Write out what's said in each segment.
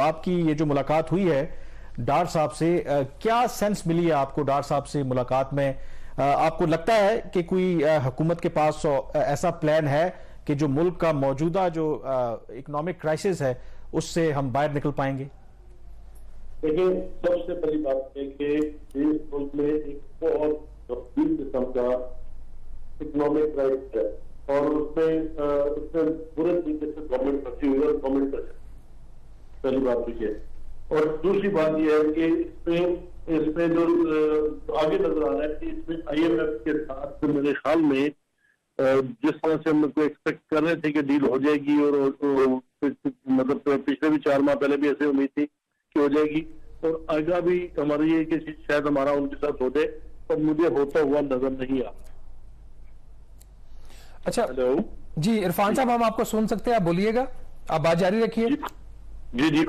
आपकी ये जो मुलाकात हुई है डार साहब से, क्या सेंस मिली है आपको डार साहब से मुलाकात में? आपको लगता है कि कोई हुकूमत के पास ऐसा प्लान है कि जो मुल्क का मौजूदा जो इकोनॉमिक क्राइसिस है उससे हम बाहर निकल पाएंगे? देखिए, सबसे बड़ी बात है कि इस मुल्क में एक बहुत गंभीर किस्म का इकोनॉमिक क्राइसिस है और उसमें पूरे तरीके से गवर्नमेंट फंसी हुई है, गवर्नमेंट पर पहली बात तो ये। और दूसरी बात यह है कि इसमें जो आगे नजर आ रहा है कि इसमें IMF के साथ मेरे ख्याल में जिस तरह से हम लोग एक्सपेक्ट कर रहे थे कि डील हो जाएगी और मतलब पिछले भी 4 माह पहले भी ऐसे उम्मीद थी कि हो जाएगी और आगे भी हमारी ये कि शायद हमारा उनके साथ हो जाए, पर मुझे होता हुआ नजर नहीं आ। अच्छा, हेलो जी इरफान साहब, हम आपको सुन सकते हैं, आप बोलिएगा, आप बात जारी रखिए। जी।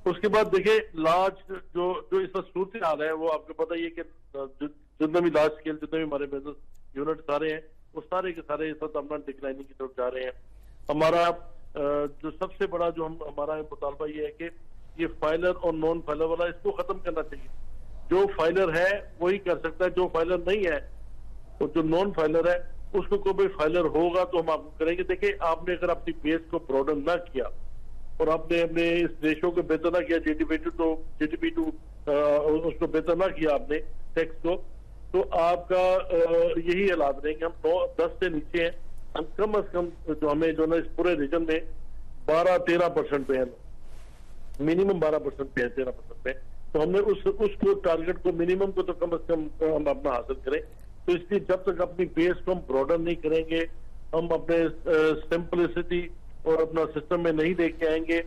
उसके बाद देखिए, लार्ज जो इस वक्त सूरत हाल है वो आपको पता ही है कि जितने भी लार्ज स्केल जितने भी हमारे बिजनेस यूनिट सारे हैं वो सारे के सारे इस वक्त अपना डिक्लाइनिंग की तरफ जा रहे हैं। हमारा जो सबसे बड़ा जो हमारा मुतालबा ये है कि ये फाइलर और नॉन फाइलर वाला इसको खत्म करना चाहिए। जो फाइलर है वही कर सकता है, जो फाइलर नहीं है और जो नॉन फाइलर है उसको कोई भी फाइलर होगा तो हम आपको करेंगे। देखिए, आपने अगर अपनी बेस को ब्रॉडन ना किया और आपने अपने इस रेशो को बेहतर ना किया, GDP टू उसको बेहतर ना किया आपने टैक्स को, तो आपका यही हालात रहे कि हम 10 से नीचे हैं। हम कम अज कम जो हमें जो ना इस पूरे रीजन में 12-13% पे है, मिनिमम 12% पे है, 13% पे। तो हमने उस टारगेट को मिनिमम को तो कम अज कम हम अपना हासिल करें। तो इसलिए जब तक अपनी बेस को हम ब्रॉडन नहीं करेंगे, हम अपने सिंपलिसिटी और अपना सिस्टम में नहीं देख के आएंगे,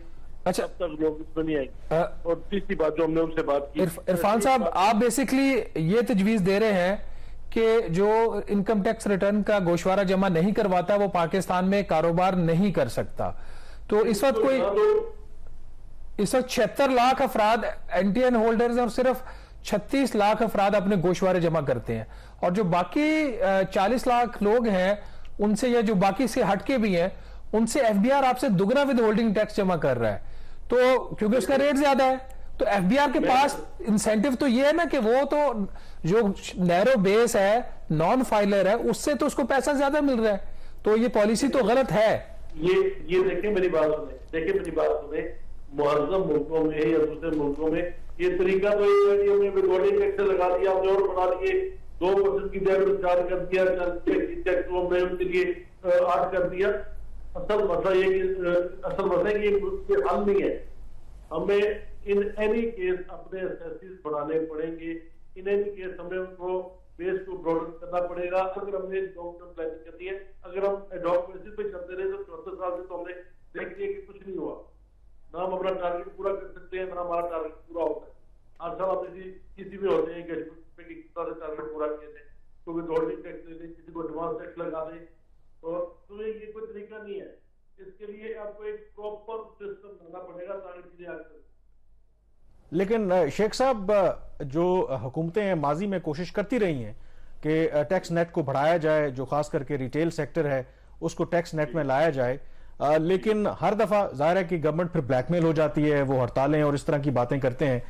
अच्छा, तब तक लोग इसमें नहीं आएंगे। और तीसरी बात जो हमने उनसे बात की, इरफान साहब, आप बेसिकली ये तजवीज दे रहे हैं कि जो इनकम टैक्स रिटर्न का गोशवारा जमा नहीं करवाता वो पाकिस्तान में कारोबार नहीं कर सकता। तो इस वक्त 76 लाख अफराद NTN होल्डर्स और सिर्फ 36 लाख अफराद अपने गोशवारे जमा करते हैं, और जो बाकी 40 लाख लोग हैं उनसे, या जो बाकी से हटके भी हैं उनसे FBR आपसे दुगना विद होल्डिंग टैक्स जमा कर रहा है, तो क्योंकि उसका रेट ज्यादा है। तो FBR के पास इंसेंटिव तो ये है ना कि वो तो जो नैरो बेस है, नॉन फाइलर है, उससे तो उसको पैसा ज्यादा मिल रहा है, तो ये पॉलिसी तो गलत है। ये देखिए मेरी बात सुने, मुअज़्ज़म मुल्कों में या दूसरे मुल्कों में ये तरीका तो ये विदहोल्डिंग टैक्स लगा दिया, हमने और बना दिए, 2% की जगह 4 कर दिया, टैक्स हमने उनके लिए 8 कर दिया। असल मसला ये कि हल नहीं है। हमें इन एनी केस अपने एसेसिस बढ़ाने पड़ेंगे, इन एनी केस हमें उनको बेस को ब्रॉडन करना पड़ेगा। अगर हमने लॉन्ग टर्म प्लानिंग करनी है, अगर हम एडॉक बेसिस पे चलते रहे तो 74 साल से तो हमने देख लिया कि कुछ नहीं हुआ, ना हम अपना टारगेट पूरा कर सकते हैं, ना हमारा टारगेट पूरा होता है। 8 साल आप किसी भी होते हैं कि किस तरह से टारगेट पूरा किए थे, तो विदहोल्डिंग टैक्स ले दें, किसी को एडवांस टैक्स लगा दें, तो ये कोई तरीका नहीं है। इसके लिए आपको एक प्रॉपर सिस्टम बनाना पड़ेगा ताकि चीजें आगे चलें। लेकिन शेख साहब, जो हुकूमतें हैं माजी में कोशिश करती रही हैं कि टैक्स नेट को बढ़ाया जाए, जो खास करके रिटेल सेक्टर है उसको टैक्स नेट में लाया जाए, लेकिन हर दफा जाहिर है कि गवर्नमेंट फिर ब्लैकमेल हो जाती है, वो हड़तालें और इस तरह की बातें करते हैं।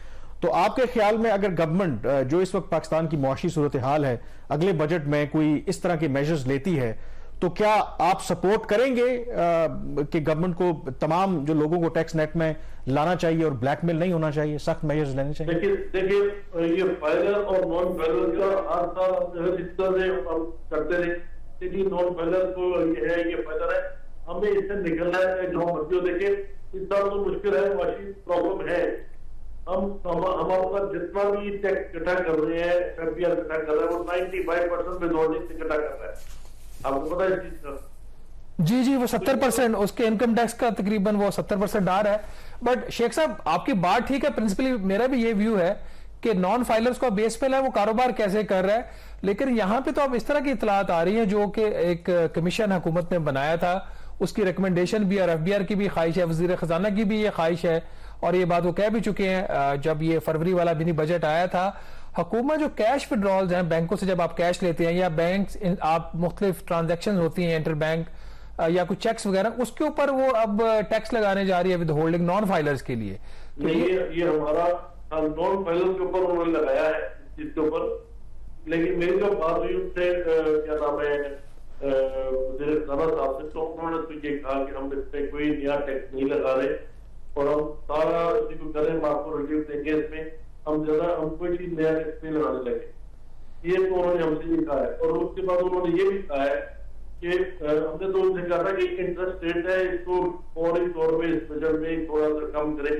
तो आपके ख्याल में अगर गवर्नमेंट, जो इस वक्त पाकिस्तान की मुआशी सूरत हाल है, अगले बजट में कोई इस तरह के मेजर्स लेती है, तो क्या आप सपोर्ट करेंगे कि गवर्नमेंट को तमाम जो लोगों को टैक्स नेट में लाना चाहिए और ब्लैकमेल नहीं होना चाहिए, सख्त मेजर्स लेने चाहिए? देखिए ये फाइलर और नॉन फाइलर का हर साल इस तरह से करते रहे, नॉन फाइलर को ये है, ये फाइलर है, हमें इससे निकलना है जो मर्जी हो। देखिए, इस तरह तो मुश्किल है, वाशी प्रॉब्लम है। हम हमारे पास जितना भी टैक्स इकट्ठा कर रहे हैं, FBR इकट्ठा कर रहा है, वो 95% विदहोल्डिंग इकट्ठा कर रहा है। आपको पता है इस चीज का? जी, वो 70% उसके इनकम टैक्स का तकरीबन वो 70% आ रहा है। बट शेख साहब, आपकी बात ठीक है, प्रिंसिपली मेरा भी ये व्यू है कि नॉन फाइलर्स को बेस पे है, वो कारोबार कैसे कर रहा है, लेकिन यहां पे तो अब इस तरह की इतलात आ रही है जो कि एक कमीशन हुकूमत ने बनाया था, उसकी रिकमेंडेशन भी और FBR की भी ख्वाहिश है, वजीर खजाना की भी ये ख्वाहिश है, और ये बात वो कह भी चुके हैं जब ये फरवरी वाला मिनी बजट आया था। हुकूमत जो कैश विड्रॉल्स हैं बैंकों से, जब आप कैश लेते हैं या बैंक आप मुख्तलिफ ट्रांजेक्शन होती हैं इंटर बैंक या कुछ चेक्स वगैरह, उसके ऊपर वो अब टैक्स लगाने जा रही है विद होल्डिंग नॉन फाइलर्स के लिए। तो नहीं, ये हमारा नॉन फाइलर के ऊपर उन्होंने लगाया है इसके ऊपर, लेकिन मेरी जो बात हुई उनसे क्या नाम है वज़ीर ख़ज़ाना साहब से, तो उन्होंने तो ये कहा कि हम इस पे कोई नया टैक्स नहीं लगा रहे और हम सारा इसी को करें, हम आपको रिलीफ देंगे, इसमें हम ज्यादा हम कोई चीज नया टैक्स नहीं लगाने लगे। ये तो उन्होंने हमसे ये कहा है। और उसके बाद उन्होंने ये भी कहा है कि हमने तो उनसे कहा था कि इंटरेस्ट रेट है इसको फौरी तौर पर इस बजट में थोड़ा सा कम करें।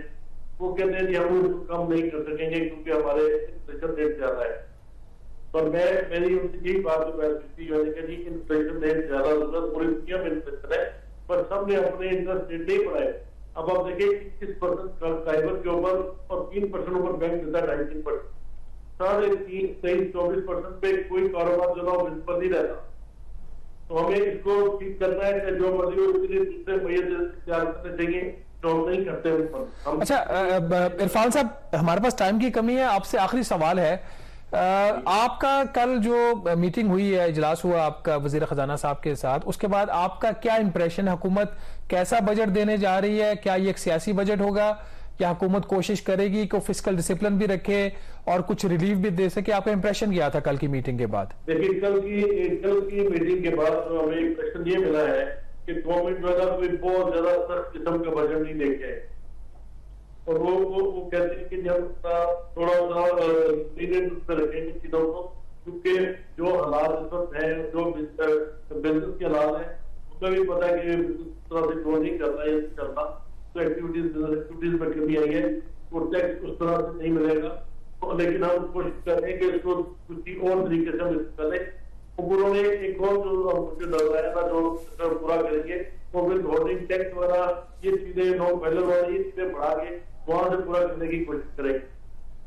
वो कहते हैं कि हम उसको कम नहीं कर सकेंगे क्योंकि हमारे इन्फ्लेशन रेट ज्यादा है। पर मेरी उनसे यही बात की, मैंने कहा जी इन्फ्लेशन रेट ज्यादा जरूरत पूरी दुनिया में इन्फ्लेशन है, पर सबने अपने इंटरेस्ट रेट नहीं बढ़ाए। अब आप देखिए 21% फाइबर के ऊपर और 3% ऊपर बैंक देता है 19%, 3.5, 23, 24% पे कोई कारोबार जो ना पर नहीं रहता। तो हमें इसको ठीक करना है कि जो मर्जी हो इसके लिए दूसरे पहिए तैयार करने चाहिए, तो हम नहीं करते हम। अच्छा इरफान साहब, हमारे पास टाइम की कमी है, आपसे आखिरी सवाल है। आपका कल जो मीटिंग हुई है, इजलास हुआ आपका वजीर खजाना साहब के साथ, उसके बाद आपका क्या इंप्रेशन है? हुकूमत कैसा बजट देने जा रही है? क्या ये एक सियासी बजट होगा या हुकूमत कोशिश करेगी कि फिस्कल डिसिप्लिन भी रखे और कुछ रिलीफ भी दे सके? आपका इंप्रेशन क्या था कल की मीटिंग के बाद? देखिए कल की मीटिंग के बाद तो हमें इंप्रेशन ये मिला है कि गवर्नमेंट जो है कोई बहुत ज्यादा सख्त किस्म का बजट नहीं लेके आए और वो कहते हैं कि जब थोड़ा सा लीनियंट रखेंगे चीजों को, क्योंकि जो हालात इस वक्त है, जो बिजनेस के हालात है, उसमें भी पता है कि तरह से ग्रो नहीं करना है, चलना तो एक्टिविटीज में कमी आई है, वो टैक्स उस तरह से नहीं मिलेगा। तो लेकिन हम कोशिश कर रहे हैं कि इसको किसी और तरीके से हम करें। उन्होंने एक और जो मुझे डराया था जो पूरा करेंगे वो विद होल्डिंग टैक्स वगैरह ये चीजें नॉन फाइलर वाली ये चीजें बढ़ा के वहां से पूरा करने की कोशिश करेंगे।